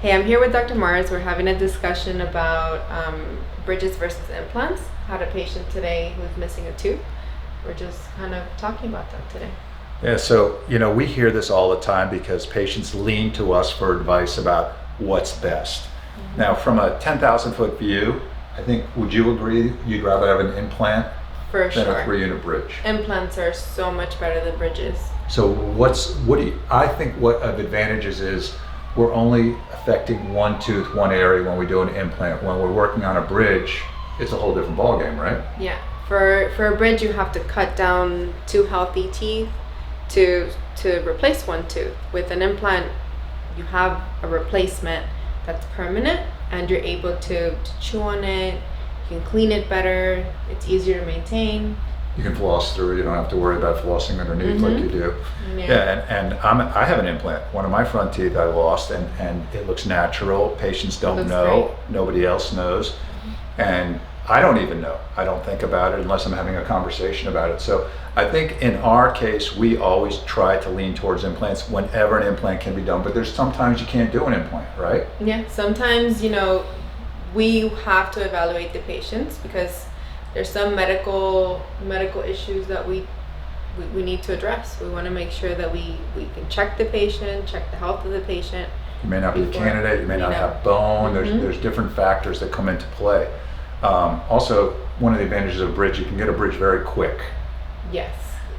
Hey, I'm here with Dr. Mars. We're having a discussion about bridges versus implants. Had a patient today who's missing a tooth. We're just kind of talking about that today. Yeah, so we hear this all the time because patients lean to us for advice about what's best. Mm-hmm. Now, from a 10,000 foot view, I think, would you agree you'd rather have an implant For than sure. a 3-unit bridge? Implants are so much better than bridges. So I think what of advantages is we're only affecting one tooth, one area when we do an implant. When we're working on a bridge, it's a whole different ballgame, right? Yeah. For a bridge, you have to cut down 2 healthy teeth to replace 1 tooth. With an implant, you have a replacement that's permanent, and you're able to chew on it. You can clean it better. It's easier to maintain. You can floss through. You don't have to worry about flossing underneath like you do. Yeah. And I have an implant. One of my front teeth I lost, and it looks natural. Patients don't Looks know. great. Nobody else knows. And I don't even know. I don't think about it unless I'm having a conversation about it. So I think in our case, we always try to lean towards implants whenever an implant can be done. But there's sometimes you can't do an implant, right? Yeah. Sometimes, we have to evaluate the patients because there's some medical issues that we need to address. We want to make sure that we can check the patient, check the health of the patient. You may not be a Before- candidate. You may not have bone. There's different factors that come into play. Also, one of the advantages of a bridge, you can get a bridge very quick. Yes.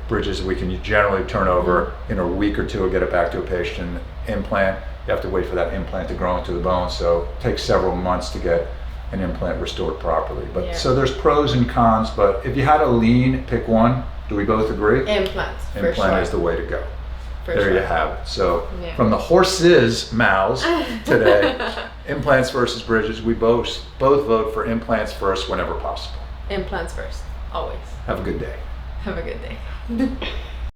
Bridges we can generally turn over in a week or two and get it back to a patient. Implant, you have to wait for that implant to grow into the bone, so it takes several months to get an implant restored properly. But so there's pros and cons, but if you had to lean, pick one. Do we both agree? Implants, for Implant sure. is the way to go. For There sure. you have it. So Yeah. from the horse's mouths today, implants versus bridges, we both vote for implants first whenever possible. Implants first, always. Have a good day. Have a good day.